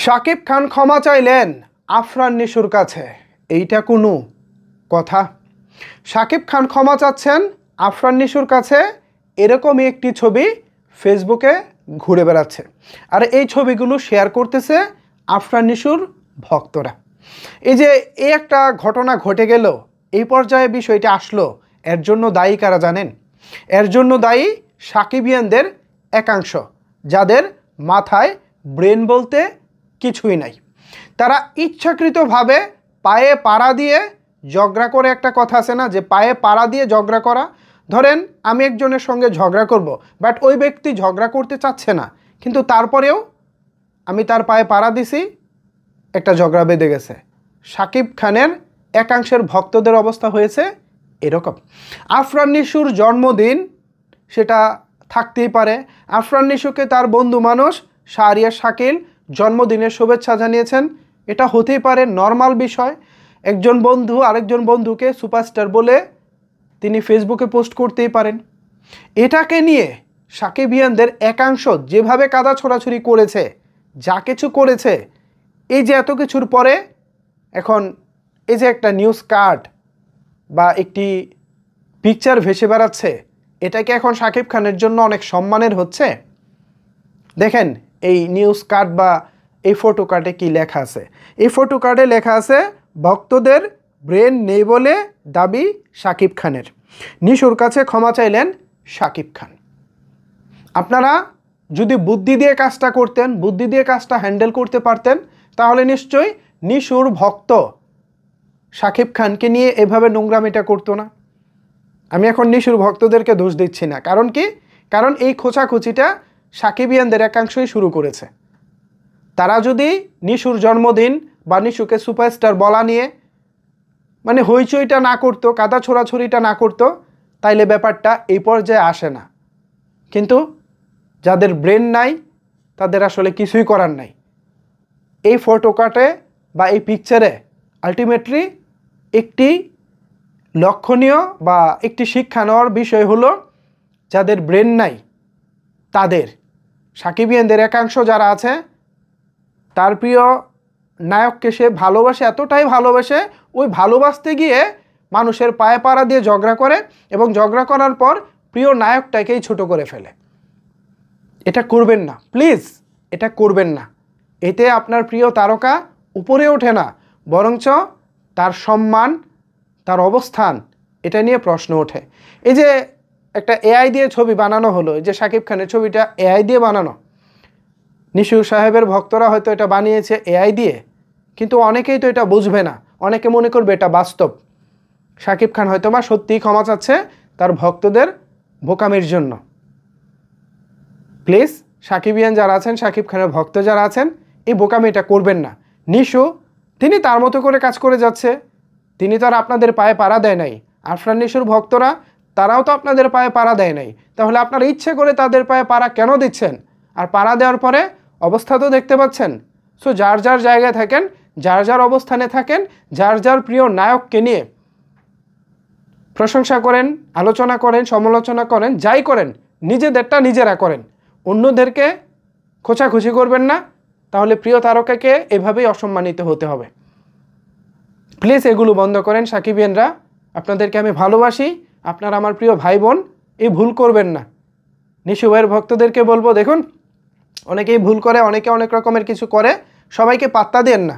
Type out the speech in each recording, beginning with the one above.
শাকিব খান ক্ষমা চাইলেন আফরান নিশুর কাছে। এইটা কোনো কথা? শাকিব খান ক্ষমা চাচ্ছেন আফরান নিশুর কাছে, এরকমই একটি ছবি ফেসবুকে ঘুরে বেড়াচ্ছে। আর এই ছবিগুলো শেয়ার করতেছে আফরান নিশুর ভক্তরা। এই যে এই একটা ঘটনা ঘটে গেল, এই পর্যায়ে বিষয়টি আসলো, এর জন্য দায়ী কারা জানেন? এর জন্য দায়ী সাকিবিয়ানদের একাংশ, যাদের মাথায় ব্রেন বলতে কিছুই নাই। তারা ইচ্ছাকৃতভাবে পায়ে পাড়া দিয়ে ঝগড়া করে, একটা কথা আছে না যে পায়ে পাড়া দিয়ে ঝগড়া করা। ধরেন আমি একজনের সঙ্গে ঝগড়া করব, বাট ওই ব্যক্তি ঝগড়া করতে চাচ্ছে না, কিন্তু তারপরেও আমি তার পায়ে পাড়া দিছি, একটা ঝগড়া বেঁধে গেছে। শাকিব খানের একাংশের ভক্তদের অবস্থা হয়েছে এরকম। আফরান নিশুর জন্মদিন, সেটা থাকতেই পারে। আফরান নিশুকে তার বন্ধু মানুষ শাহরিয়ার শাকিল জন্মদিনের শুভেচ্ছা জানিয়েছেন, এটা হতেই পারে, নর্মাল বিষয়। একজন বন্ধু আরেকজন বন্ধুকে সুপারস্টার বলে তিনি ফেসবুকে পোস্ট করতেই পারেন। এটাকে নিয়ে সাকিবিয়ানদের একাংশ যেভাবে কাদা ছোড়াছুড়ি করেছে, যা কিছু করেছে, এই যে এত কিছুর পরে এখন এই যে একটা নিউজ কার্ড বা একটি পিকচার ভেসে বেড়াচ্ছে, এটা কি এখন শাকিব খানের জন্য অনেক সম্মানের হচ্ছে? দেখেন এই নিউজ কার্ড বা এই ফটো কার্ডে কি লেখা আছে। এই ফটো কার্ডে লেখা আছে, ভক্তদের ব্রেন নেই বলে দাবি শাকিব খানের, নিশুর কাছে ক্ষমা চাইলেন শাকিব খান। আপনারা যদি বুদ্ধি দিয়ে কাজটা করতেন, বুদ্ধি দিয়ে কাজটা হ্যান্ডেল করতে পারতেন, তাহলে নিশ্চয়ই নিশুর ভক্ত শাকিব খানকে নিয়ে এভাবে নোংরামিটা করতো না। আমি এখন নিশুর ভক্তদেরকে দোষ দিচ্ছি না, কারণ কি? কারণ এই খোঁচাখুচিটা সাকিবিয়ানদের একাংশই শুরু করেছে। তারা যদি নিশুর জন্মদিন বা নিশুকে সুপারস্টার বলা নিয়ে মানে হইচইটা না করতো, কাদা ছোড়াছড়িটা না করতো, তাইলে ব্যাপারটা এই পর্যায়ে আসে না। কিন্তু যাদের ব্রেন নাই, তাদের আসলে কিছুই করার নাই। এই ফটো কাটে বা এই পিকচারে আলটিমেটলি একটি লক্ষণীয় বা একটি শিক্ষা নেওয়ার বিষয় হলো, যাদের ব্রেন নাই তাদের, সাকিবিয়ানদের একাংশ যারা আছে, তার প্রিয় নায়ককে সে ভালোবাসে, এতটাই ভালোবাসে, ওই ভালোবাসতে গিয়ে মানুষের পায়ে পাড়া দিয়ে ঝগড়া করে এবং ঝগড়া করার পর প্রিয় নায়কটাকেই ছোট করে ফেলে। এটা করবেন না প্লিজ, এটা করবেন না। এতে আপনার প্রিয় তারকা উপরে ওঠে না, বরঞ্চ তার সম্মান, তার অবস্থান, এটা নিয়ে প্রশ্ন ওঠে। এই যে একটা এআই দিয়ে ছবি বানানো হলো, যে শাকিব খানের ছবিটা এআই দিয়ে বানানো, নিশু সাহেবের ভক্তরা হয়তো এটা বানিয়েছে এআই দিয়ে, কিন্তু অনেকেই তো এটা বুঝবে না, অনেকে মনে করবে এটা বাস্তব। শাকিব খান হয়তো বা সত্যিই ক্ষমা চাচ্ছে তার ভক্তদের বোকামির জন্য। প্লিজ সাকিবিয়ান যারা আছেন, শাকিব খানের ভক্ত যারা আছেন, এই বোকামিটা করবেন না। নিশু তিনি তার মতো করে কাজ করে যাচ্ছে, তিনি তো আর আপনাদের পায়ে পাড়া দেয় নাই। আফরান নিশুর ভক্তরা তারাও তো আপনাদের পায়ে পাড়া দেয় নাই, তাহলে আপনারা ইচ্ছে করে তাদের পায়ে পাড়া কেন দিচ্ছেন? আর পাড়া দেওয়ার পরে অবস্থা তো দেখতে পাচ্ছেন। সো যার যার জায়গায় থাকেন, যার যার অবস্থানে থাকেন, যার যার প্রিয় নায়ককে নিয়ে প্রশংসা করেন, আলোচনা করেন, সমালোচনা করেন, যাই করেন, নিজেদেরটা নিজেরা করেন, অন্যদেরকে খোঁচাখুচি করবেন না, তাহলে প্রিয় তারকাকে এভাবেই অসম্মানিত হতে হবে। প্লিজ এগুলো বন্ধ করেন সাকিবিয়ানরা, আপনাদেরকে আমি ভালোবাসি, আপনারা আমার প্রিয় ভাই বোন, এই ভুল করবেন না। নিশু ভাইয়ের ভক্তদেরকে বলবো, দেখুন অনেকেই ভুল করে, অনেকে অনেক রকমের কিছু করে, সবাইকে পাত্তা দেন না।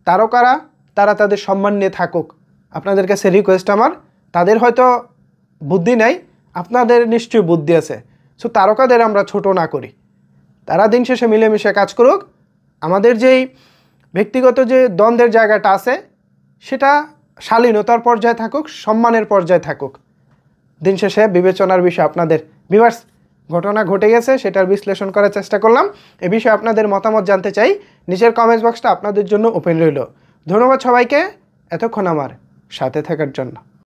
তারকারা তারা তাদের সম্মান নিয়ে থাকুক, আপনাদের কাছে রিকোয়েস্ট আমার। তাদের হয়তো বুদ্ধি নাই, আপনাদের নিশ্চয়ই বুদ্ধি আছে। সো তারকাদের আমরা ছোট না করি, তারা দিন শেষে মিলেমিশে কাজ করুক। আমাদের যেই ব্যক্তিগত যে দ্বন্দ্বের জায়গাটা আছে, সেটা শালীনতার পর্যায়ে থাকুক, সম্মানের পর্যায়ে থাকুক। দিন শেষে বিবেচনার বিষয় আপনাদের। ভিউয়ার্স, ঘটনা ঘটে গেছে, সেটার বিশ্লেষণ করার চেষ্টা করলাম। এ বিষয়ে আপনাদের মতামত জানতে চাই, নিচের কমেন্টস বক্সটা আপনাদের জন্য ওপেন রইল। ধন্যবাদ সবাইকে এতক্ষণ আমার সাথে থাকার জন্য।